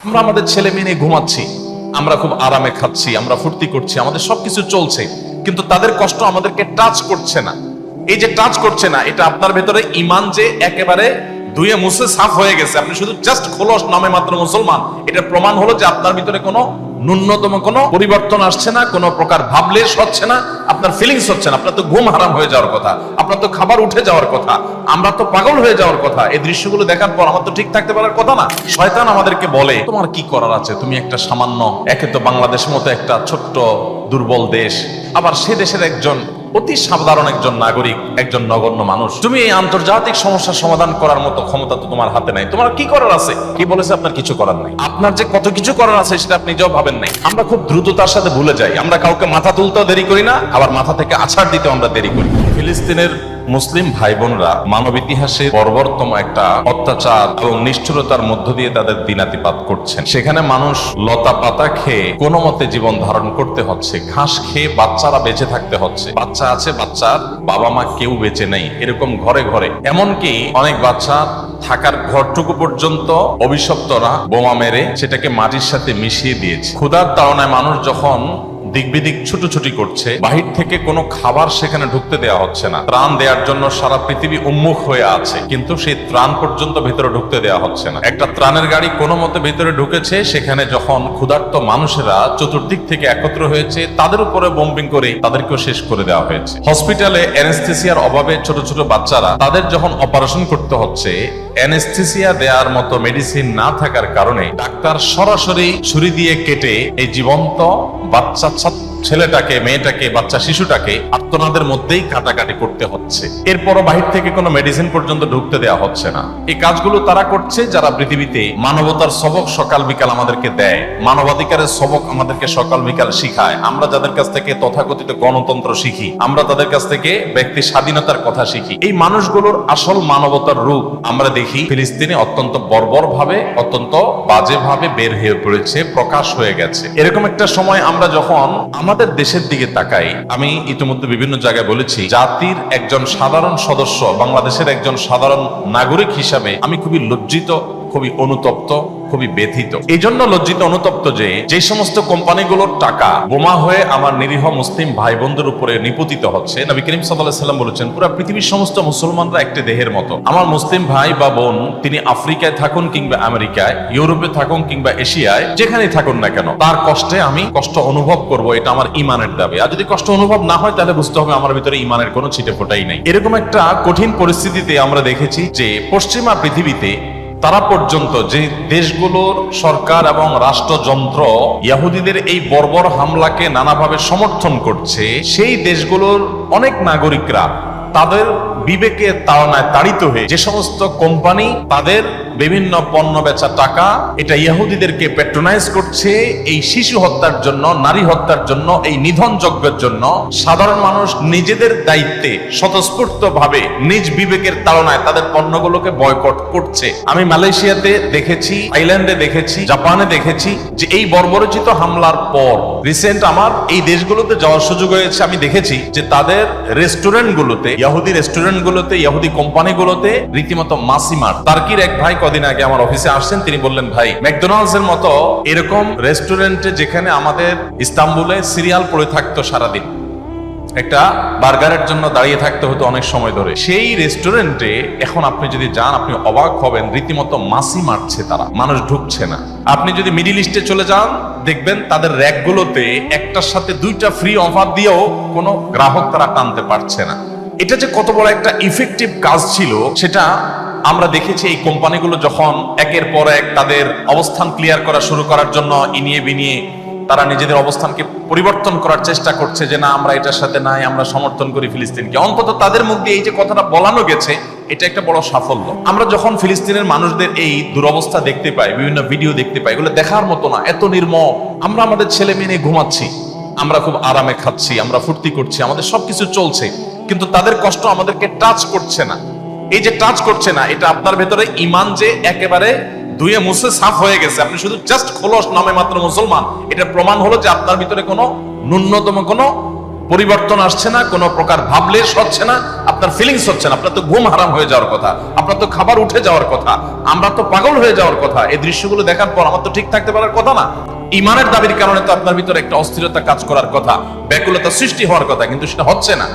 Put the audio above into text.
আমরা আমাদের ছেলে মেয়ে নিয়ে ঘুমাচ্ছি, আমরা খুব আরামে খাচ্ছি, আমরা ফুর্তি করছি, আমাদের সবকিছু চলছে, কিন্তু তাদের কষ্ট আমাদেরকে টাচ করছে না। এই যে টাচ করছে না, এটা আপনার ভেতরে ইমান যে একেবারে ধুয়ে মুছে সাফ হয়ে গেছে, আপনি শুধু জাস্ট খোলস নামে মাত্র মুসলমান, এটা প্রমাণ হলো যে আপনার ভিতরে কোনো ন্যূনতম কোনো পরিবর্তন আসছে না, কোনো প্রকার ভাবলেশ হচ্ছে না, আপনার ফিলিংস হচ্ছে না। আপনার তো ঘুম হারাম হয়ে যাওয়ার কথা, আপনার তো খাবার উঠে যাওয়ার কথা, আমরা তো পাগল হয়ে যাওয়ার কথা। এই দৃশ্যগুলো দেখার পর আমার তো ঠিক থাকতে পারার কথা না। শয়তান আমাদেরকে বলে তোমার কি করার আছে, তুমি একটা সামান্য, একে তো বাংলাদেশের মতো একটা ছোট্ট দুর্বল দেশ, আবার সে দেশের একজন অতি সাধারণ একজন নাগরিক, একজন নগণ্য মানুষ, তুমি এই আন্তর্জাতিক সমস্যার সমাধান করার মতো ক্ষমতা তো তোমার হাতে নাই, তোমার কি করার আছে? কি বলেছে? আপনার কিছু করার নাই। আপনার যে কত কিছু করার আছে সেটা আপনি নিজেও ভাবেন নাই। আমরা খুব দ্রুততার সাথে ভুলে যাই, আমরা কাউকে মাথা তুলতেও দেরি করি না, আবার মাথা থেকে আছাড় দিতেও আমরা দেরি করি। ফিলিস্তিনের মুসলিম ভাই বোনরা মানব ইতিহাসে বর্বরতম একটা অত্যাচার এবং নিষ্ঠুরতার মধ্য দিয়ে তাদের দিনাতিপাত করছেন। সেখানে মানুষ লতা পাতা খেয়ে কোনো মতে জীবন ধারণ করতে হচ্ছে, ঘাস খেয়ে বাচ্চারা বেঁচে থাকতে হচ্ছে। বাচ্চা আছে, বাচ্চার বাবা মা কেউ বেঁচে নেই, এরকম ঘরে ঘরে। এমনকি অনেক বাচ্চা থাকার ঘরটুকু পর্যন্ত অভিশপ্তরা বোমা মেরে সেটাকে মাটির সাথে মিশিয়ে দিয়েছে। ক্ষুধার তাড়নায় মানুষ যখন দিক বিদিক ছুটোছুটি করছে, বাহির থেকে কোনো খাবার সেখানে ঢুকতে দেওয়া হচ্ছে না। ত্রাণ দেওয়ার জন্য সারা পৃথিবী উন্মুখ হয়ে আছে, কিন্তু সেই ত্রাণ পর্যন্ত ভেতরে ঢুকতে দেওয়া হচ্ছে না। একটা ত্রাণের গাড়ি কোনো মতে ভেতরে ঢুকেছে, সেখানে যখন ক্ষুধার্ত মানুষেরা চতুর্দিক থেকে একত্র হয়েছে, তাদের উপরে বোম্বিং করে তাদেরকেও শেষ করে দেওয়া হয়েছে। হসপিটালে অ্যানেস্থেসিয়ার অভাবে ছোট ছোট বাচ্চারা, তাদের যখন অপারেশন করতে হচ্ছে, অ্যানেস্থেসিয়া দেওয়ার মতো মেডিসিন না থাকার কারণে ডাক্তার সরাসরি ছুরি দিয়ে কেটে এই জীবন্ত বাচ্চা ছেলেটাকে, মেয়েটাকে, বাচ্চা শিশুটাকে আর্তনাদের মধ্যেই কাটাকাটি করতে হচ্ছে। এরপরও বাহির থেকে কোনো মেডিসিন পর্যন্ত ঢুকতে দেওয়া হচ্ছে না। এই কাজগুলো তারা করছে যারা পৃথিবীতে মানবতার সবক সকাল বিকাল আমাদেরকে দেয়, মানবাধিকারের সবক আমাদেরকে সকাল বিকাল শিখায়। আমরা যাদের কাছ থেকে তথাকথিত গণতন্ত্র শিখি, আমরা তাদের কাছ থেকে ব্যক্তি স্বাধীনতার কথা শিখি। এই মানুষগুলোর আসল মানবতার রূপ আমরা দেখি ফিলিস্তিনে অত্যন্ত বর্বর ভাবে, অত্যন্ত বাজে ভাবে বের হয়ে পড়েছে, প্রকাশ হয়ে গেছে। এরকম একটা সময় আমরা যখন আমাদের দেশের দিকে তাকাই, আমি ইতিমধ্যে বিভিন্ন জায়গায় বলেছি, জাতির একজন সাধারণ সদস্য, বাংলাদেশের একজন সাধারণ নাগরিক হিসাবে আমি খুবই লজ্জিত, খুবই অনুতপ্ত, খুবই ব্যথিত। এই জন্য লজ্জিত অনুতপ্ত যে সমস্ত কোম্পানিগুলোর টাকা বোমা হয়ে আমার নিরীহ মুসলিম ভাই বোনদের উপরে নিপতিত হচ্ছে। নবী করিম সাল্লাল্লাহু আলাইহি সাল্লাম বলেছেন, পুরো পৃথিবীর সমস্ত মুসলমানরা একটি দেহের মতো। আমার মুসলিম ভাই বা বোন, তিনি আফ্রিকায় থাকুন কিংবা আমেরিকায়, ইউরোপে থাকুন কিংবা এশিয়ায়, যেখানেই থাকুন না কেন, তার কষ্টে আমি কষ্ট অনুভব করব, এটা আমার ইমানের দাবি। আর যদি কষ্ট অনুভব না হয়, তাহলে বুঝতে হবে আমার ভিতরে ইমানের কোনো ছিটে ফোটাই নাই। এরকম একটা কঠিন পরিস্থিতিতে আমরা দেখেছি যে পশ্চিমা পৃথিবীতে তারা পর্যন্ত, যে দেশগুলোর সরকার এবং রাষ্ট্রযন্ত্র ইহুদিদের এই বর্বর হামলাকে নানাভাবে সমর্থন করছে, সেই দেশগুলোর অনেক নাগরিকরা তাদের বিবেকের তাড়নায় তাড়িত হয়ে যে সমস্ত কোম্পানি তাদের বিভিন্ন পণ্য বেচা টাকা এটা ইহুদিদেরকে প্যাট্রোনাইজ করছে, এই শিশু হত্যার জন্য, নারী হত্যার জন্য, এই নিধন যজ্ঞের জন্য সাধারণ মানুষ নিজেদের দায়িত্বে স্বতঃস্ফূর্ত ভাবে নিজ বিবেকের তাড়নায় তাদের পণ্যগুলোকে বয়কট করছে। আমি মালয়েশিয়াতে দেখেছি, থাইল্যান্ডে দেখেছি, জাপানে দেখেছি যে এই বর্বরচিত হামলার পর রিসেন্ট আমার এই দেশগুলোতে যাওয়ার সুযোগ হয়েছে। আমি দেখেছি যে তাদের রেস্টুরেন্টগুলোতে, ইহুদি রেস্টুরেন্টগুলোতে, ইহুদি কোম্পানিগুলোতে রীতিমতো মাসিমার। টার্কির এক ভাই কদিন আগে আমার অফিসে আসছেন, তিনি বললেন, ভাই, ম্যাকডোনাল্ডস এর মতো এরকম রেস্টুরেন্টে যেখানে আমাদের ইস্তাম্বুলে সিরিয়াল পড়ে থাকতো সারাদিন, একটা বার্গারের জন্য দাঁড়িয়ে থাকতে হতো অনেক সময় ধরে, সেই রেস্টুরেন্টে এখন আপনি যদি যান, আপনি অবাক হবেন, রীতিমতো মাসি মারছে তারা, মানুষ ঢুকছে না। আপনি যদি মিডিল ইস্টে চলে যান, দেখবেন তাদের র্যাকগুলোতে একটার সাথে দুইটা ফ্রি অফার দিয়েও কোনো গ্রাহক তারা টানতে পারছে না। এটা যে কত বড় একটা ইফেক্টিভ কাজ ছিল, সেটা আমরা দেখেছি। এই কোম্পানিগুলো যখন একের পর এক তাদের অবস্থান ক্লিয়ার করা শুরু করার জন্য ইনিয়ে বিনিয়ে তারা নিজেদের অবস্থানকে পরিবর্তন করার চেষ্টা করছে, যে না, আমরা এটার সাথে নাই, আমরা সমর্থন করি ফিলিস্তিনকে। অন্তত তাদের মুখ দিয়ে এই যে কথাটা বলানো গেছে, এটা একটা বড় সাফল্য। আমরা যখন ফিলিস্তিনের মানুষদের এই দুরবস্থা দেখতে পাই, বিভিন্ন ভিডিও দেখতে পাই, এগুলো দেখার মতো না, এত নির্মম। আমরা আমাদের ছেলে মেয়ে নিয়ে ঘুমাচ্ছি, আমরা খুব আরামে খাচ্ছি, আমরা ফুর্তি করছি, আমাদের সবকিছু চলছে, কিন্তু তাদের কষ্ট আমাদেরকে টাচ করছে না। এই যে টাচ করছে না, এটা আপনার ভেতরে ইমান যে একেবারে ধুয়ে মুছে সাফ হয়ে গেছে, আপনি শুধু জাস্ট খোলস নামে মাত্র মুসলমান, এটা প্রমাণ হলো যে আপনার ভিতরে কোনো ন্যূনতম কোনো পরিবর্তন আসছে না, কোনো প্রকার ভাবলেশ হচ্ছে না, আপনার ফিলিংস হচ্ছে না। আপনার তো ঘুম হারাম হয়ে যাওয়ার কথা, আপনার তো খাবার উঠে যাওয়ার কথা, আমরা তো পাগল হয়ে যাওয়ার কথা। এই দৃশ্যগুলো দেখার পর আমার তো ঠিক থাকতে পারার কথা না। ইমানের দাবির কারণে তো আপনার ভিতরে একটা অস্থিরতা কাজ করার কথা, ব্যাকুলতা সৃষ্টি হওয়ার কথা, কিন্তু সেটা হচ্ছে না।